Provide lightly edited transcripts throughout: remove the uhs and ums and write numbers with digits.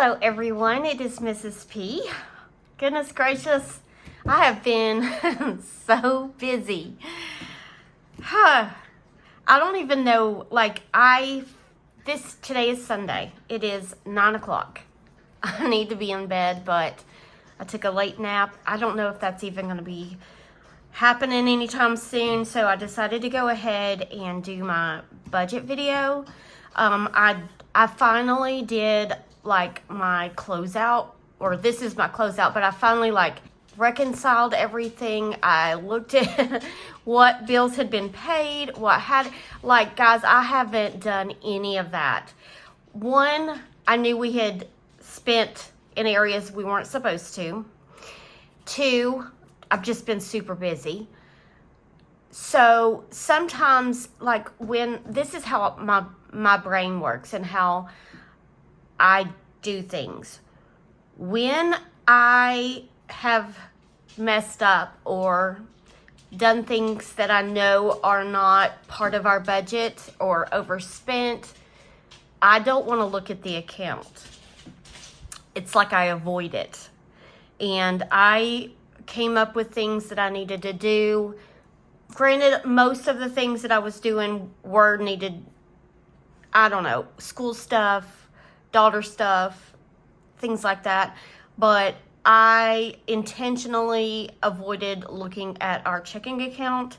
Hello everyone, it is Mrs. P. Goodness gracious, I have been so busy. I don't even know, today is Sunday. It is 9 o'clock. I need to be in bed, but I took a late nap. I don't know if that's even going to be happening anytime soon, so I decided to go ahead and do my budget video. I finally did my closeout, or this is my closeout, but I finally reconciled everything. I looked at what bills had been paid, guys, I haven't done any of that. One, I knew we had spent in areas we weren't supposed to. Two, I've just been super busy. So sometimes, when this is how my brain works and how I do things. When I have messed up or done things that I know are not part of our budget or overspent, I don't want to look at the account. It's like I avoid it. And I came up with things that I needed to do. Granted, most of the things that I was doing were needed, school stuff, daughter stuff, things like that. But I intentionally avoided looking at our checking account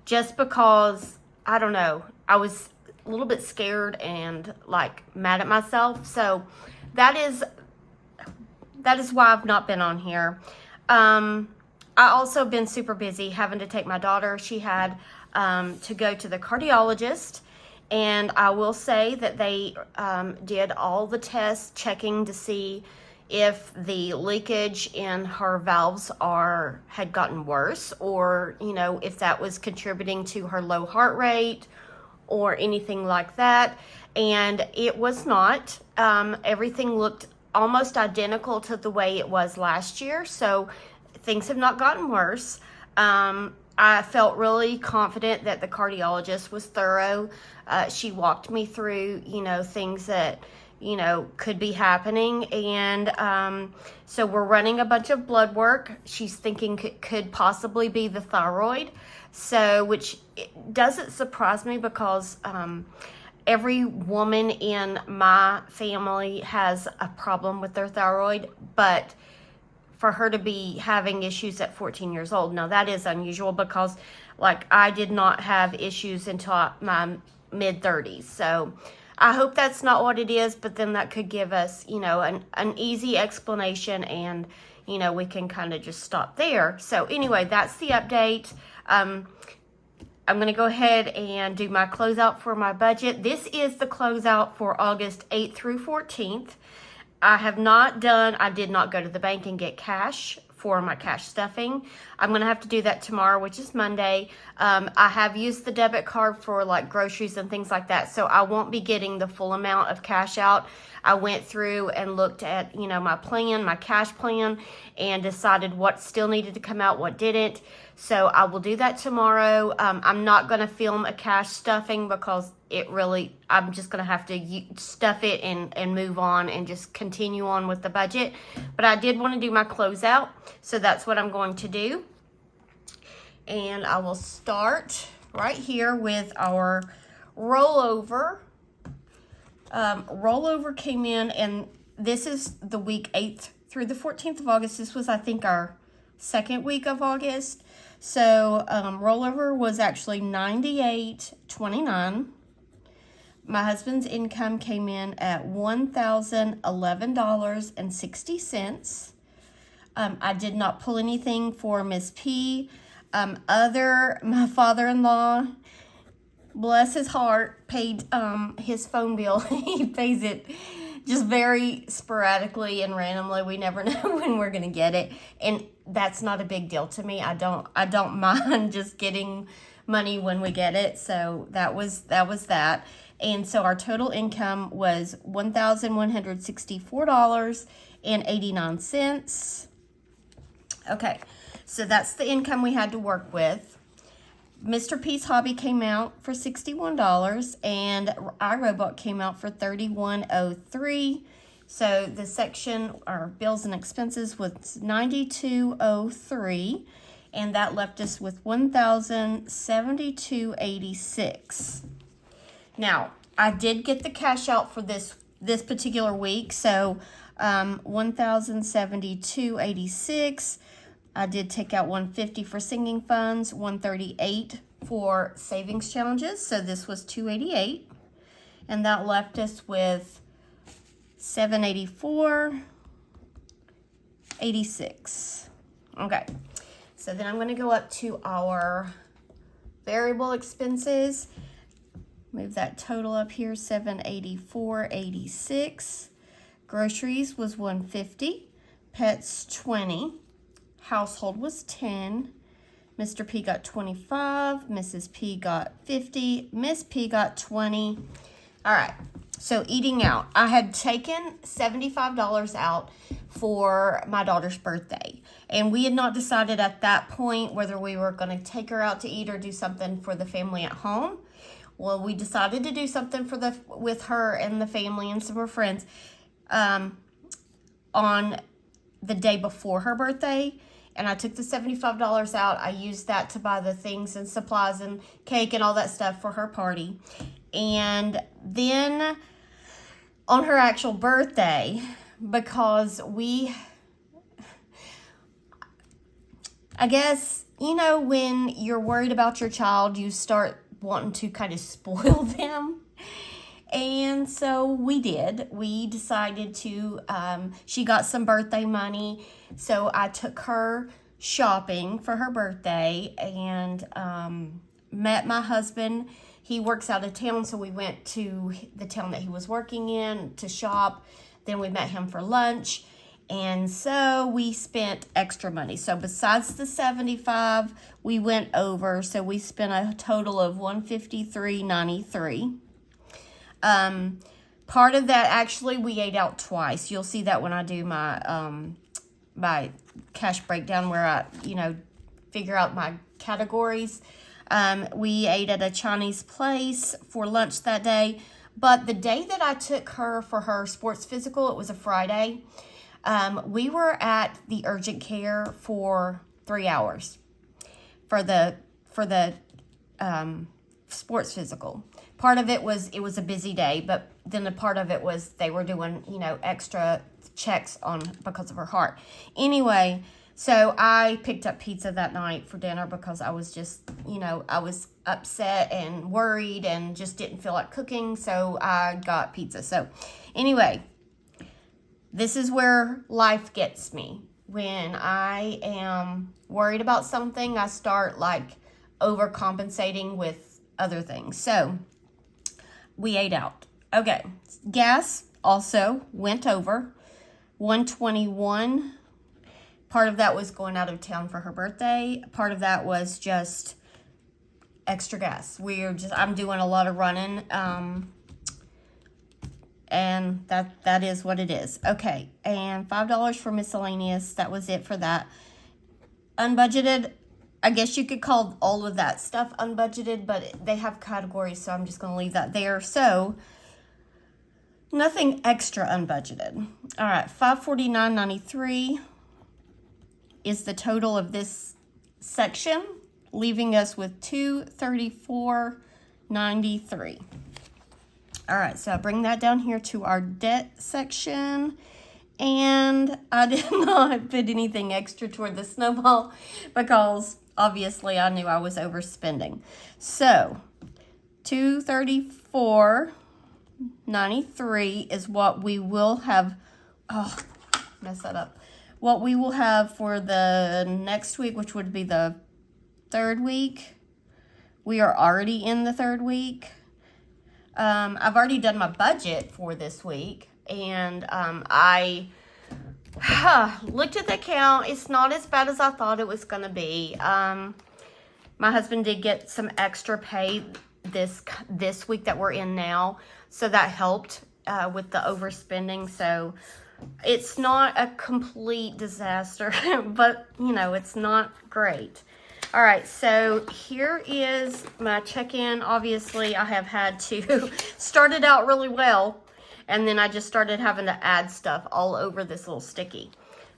just because, I was a little bit scared and mad at myself. So that is why I've not been on here. I also been super busy having to take my daughter. She had to go to the cardiologist, and I will say that they did all the tests checking to see if the leakage in her valves had gotten worse, or if that was contributing to her low heart rate or anything like that. And it was not. Everything looked almost identical to the way it was last year, so things have not gotten worse. I felt really confident that the cardiologist was thorough. She walked me through, things that, could be happening. And so we're running a bunch of blood work. She's thinking could possibly be the thyroid. So, which doesn't surprise me because every woman in my family has a problem with their thyroid, but for her to be having issues at 14 years old, now that is unusual because I did not have issues until my mid-30s. So I hope that's not what it is, but then that could give us, an easy explanation, and, we can kind of just stop there. So anyway, that's the update. I'm going to go ahead and do my closeout for my budget. This is the closeout for August 8th through 14th. I did not go to the bank and get cash for my cash stuffing. I'm going to have to do that tomorrow, which is Monday. I have used the debit card for groceries and things like that, so I won't be getting the full amount of cash out. I went through and looked at, my plan, my cash plan, and decided what still needed to come out, what didn't. So I will do that tomorrow. I'm not going to film a cash stuffing because I'm just going to have to stuff it and move on and just continue on with the budget. But I did want to do my closeout, so that's what I'm going to do. And I will start right here with our rollover. Rollover came in, and this is the week 8th through the 14th of August. This was, I think, our second week of August. So rollover was actually $98.29. My husband's income came in at $1,011.60. I did not pull anything for Miss P. My father-in-law, bless his heart, paid his phone bill. He pays it just very sporadically and randomly. We never know when we're gonna get it, and that's not a big deal to me. I don't mind just getting money when we get it. So that was that. And so our total income was $1,164.89. Okay, so that's the income we had to work with. Mr. P's Hobby came out for $61, and iRobot came out for $31.03. So the section, our bills and expenses, was $92.03, and that left us with $1,072.86. Now, I did get the cash out for this particular week, so $1,072.86. I did take out $150 for singing funds, $138 for savings challenges, so this was $288, and that left us with $784.86. Okay, so then I'm going to go up to our variable expenses. Move that total up here, $784.86. Groceries was $150, pets $20, household was $10. Mr. P got $25, Mrs. P got $50, Miss P got $20. All right, so eating out. I had taken $75 out for my daughter's birthday, and we had not decided at that point whether we were going to take her out to eat or do something for the family at home. Well, we decided to do something with her and the family and some of her friends on the day before her birthday. And I took the $75 out. I used that to buy the things and supplies and cake and all that stuff for her party. And then on her actual birthday, because I guess, when you're worried about your child, you start wanting to kind of spoil them. And so we did. We decided to, she got some birthday money, so I took her shopping for her birthday and met my husband. He works out of town, so we went to the town that he was working in to shop. Then we met him for lunch, and so we spent extra money. So besides the $75, we went over, so we spent a total of $153.93. Part of that, actually, we ate out twice. You'll see that when I do my my cash breakdown, where I figure out my categories. We ate at a Chinese place for lunch that day, but the day that I took her for her sports physical, it was a Friday. We were at the urgent care for 3 hours for the sports physical. Part of it was a busy day, but then a part of it was they were doing, extra checks because of her heart. Anyway, so I picked up pizza that night for dinner because I was just, I was upset and worried and just didn't feel like cooking, so I got pizza. So anyway, this is where life gets me. When I am worried about something, I start overcompensating with other things. So we ate out. Okay, gas also went over $121. Part of that was going out of town for her birthday. Part of that was just extra gas. I'm doing a lot of running, and that is what it is. Okay, and $5 for miscellaneous. That was it for that. Unbudgeted, I guess you could call all of that stuff unbudgeted, but they have categories, so I'm just going to leave that there. So nothing extra unbudgeted. All right, $549.93 is the total of this section, leaving us with $234.93. All right, so I bring that down here to our debt section, and I did not put anything extra toward the snowball because obviously I knew I was overspending. So $234.93 is what we will have. Oh, mess that up. What we will have for the next week, which would be the third week. We are already in the third week. I've already done my budget for this week, and I looked at the account. It's not as bad as I thought it was going to be. My husband did get some extra pay this week that we're in now, so that helped with the overspending. So it's not a complete disaster, but it's not great. All right, so here is my check-in. Obviously, I have had to start it out really well, And then I just started having to add stuff all over this little sticky.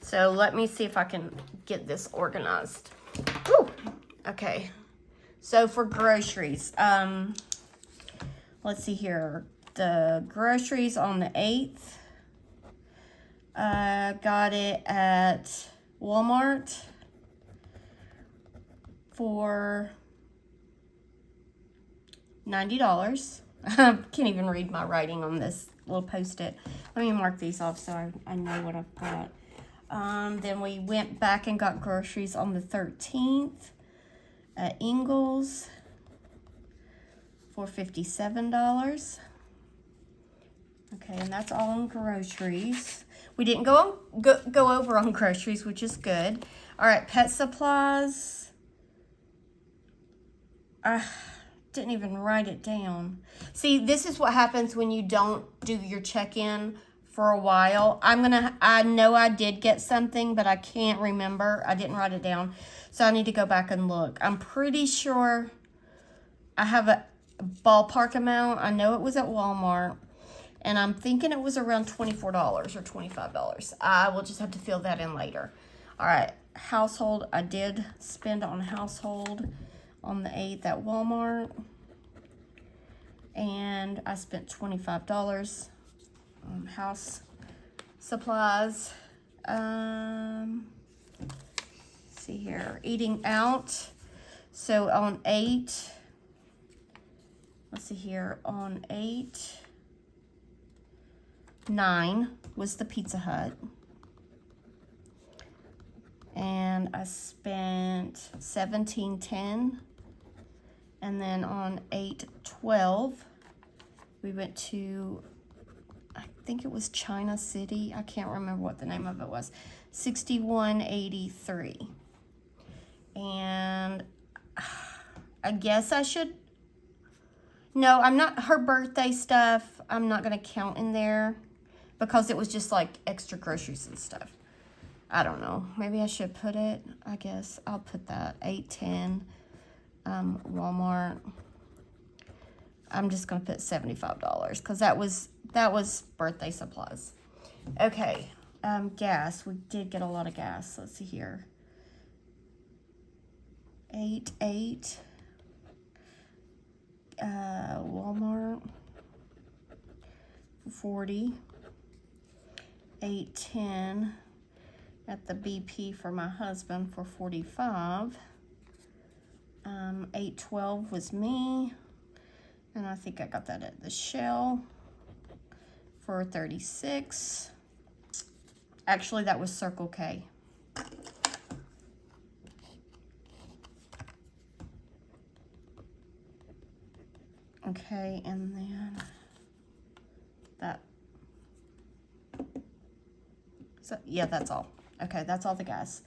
So let me see if I can get this organized. Woo! Okay. So for groceries, let's see here. The groceries on the 8th, got it at Walmart for $90. I can't even read my writing on this little post-it. Let me mark these off so I know what I've bought. Then we went back and got groceries on the 13th at Ingles for $57. Okay, and that's all on groceries. We didn't go over on groceries, which is good. All right, pet supplies. Didn't even write it down. See, this is what happens when you don't do your check-in for a while. I know I did get something, but I can't remember. I didn't write it down, so I need to go back and look. I'm pretty sure I have a ballpark amount. I know it was at Walmart, and I'm thinking it was around $24 or $25. I will just have to fill that in later. All right, household. I did spend on household on the 8th at Walmart, and I spent $25 on house supplies. See here, eating out. So on 8, let's see here, on 8/9 was the Pizza Hut, and I spent $17.10. And then on 8/12, we went to, I think it was China City. I can't remember what the name of it was. $61.83. And I guess I should, no, I'm not, her birthday stuff, I'm not going to count in there because it was just like extra groceries and stuff. I don't know. Maybe I should put it, I guess I'll put that, 8/10. Walmart. I'm just gonna put $75 because that was birthday supplies. Okay, gas. We did get a lot of gas. Let's see here. 8/8. Walmart 40. 8/10 at the BP for my husband for $45. 8/12 was me, and I think I got that at the Shell for $36. Actually, that was Circle K. Okay, and then that. So yeah, that's all. Okay, that's all the gas.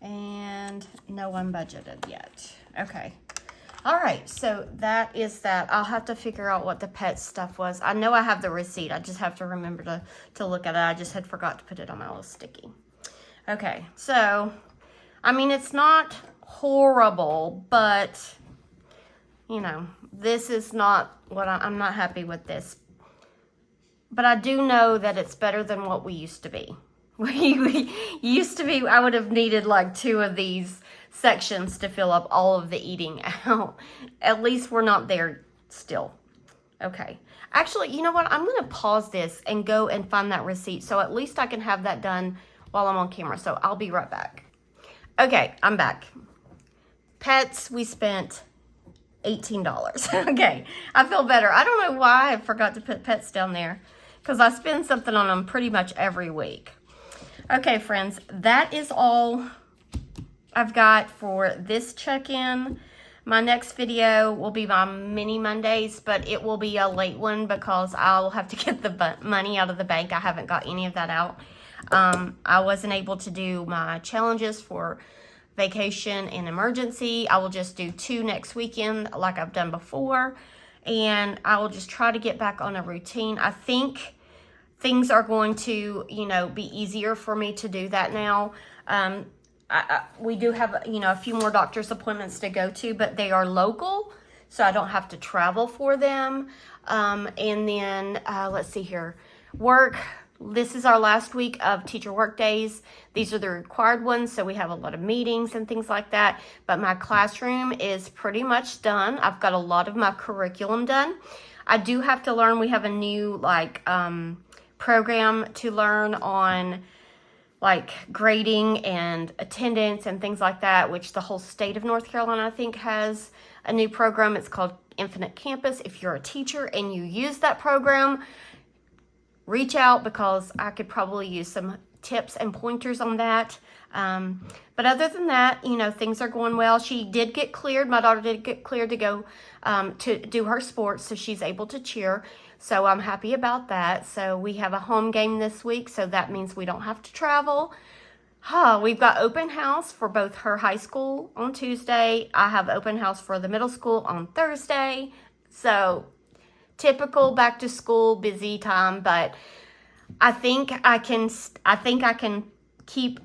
And no unbudgeted yet. Okay. All right, so that is that. I'll have to figure out what the pet stuff was. I know I have the receipt. I just have to remember to look at it. I just had forgot to put it on my little sticky. Okay, so, I mean, it's not horrible, but, you know, this is not what I'm not happy with this. But I do know that it's better than what we used to be. We used to be, I would have needed like 2 of these sections to fill up all of the eating out. At least we're not there still. Okay. Actually, you know what? I'm going to pause this and go and find that receipt. So at least I can have that done while I'm on camera. So I'll be right back. Okay, I'm back. Pets, we spent $18. Okay, I feel better. I don't know why I forgot to put pets down there, because I spend something on them pretty much every week. Okay, friends, that is all I've got for this check-in. My next video will be my mini Mondays, but it will be a late one because I'll have to get the money out of the bank. I haven't got any of that out. I wasn't able to do my challenges for vacation and emergency. I will just do 2 next weekend like I've done before, and I will just try to get back on a routine. I think things are going to, you know, be easier for me to do that now. We do have, you know, a few more doctor's appointments to go to, but they are local, so I don't have to travel for them. And then, let's see here. Work, this is our last week of teacher work days. These are the required ones, so we have a lot of meetings and things like that. But my classroom is pretty much done. I've got a lot of my curriculum done. I do have to learn, we have a new program to learn on like grading and attendance and things like that, which the whole state of North Carolina, I think, has a new program. It's called Infinite Campus. If you're a teacher and you use that program, reach out because I could probably use some tips and pointers on that. But other than that, you know, things are going well. She did get cleared. My daughter did get cleared to go to do her sports, so she's able to cheer. So I'm happy about that. So we have a home game this week, so that means we don't have to travel. We've got open house for both her high school on Tuesday. I have open house for the middle school on Thursday. So typical back to school busy time, but I think I can keep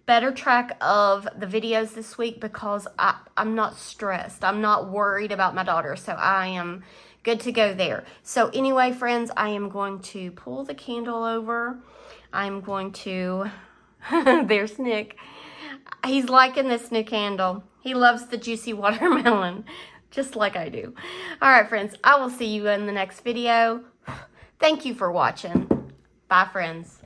better track of the videos this week because I'm not stressed. I'm not worried about my daughter, so I am good to go there. So anyway, friends, I am going to pull the candle over. I'm going to, there's Nick. He's liking this new candle. He loves the juicy watermelon, just like I do. All right, friends, I will see you in the next video. Thank you for watching. Bye, friends.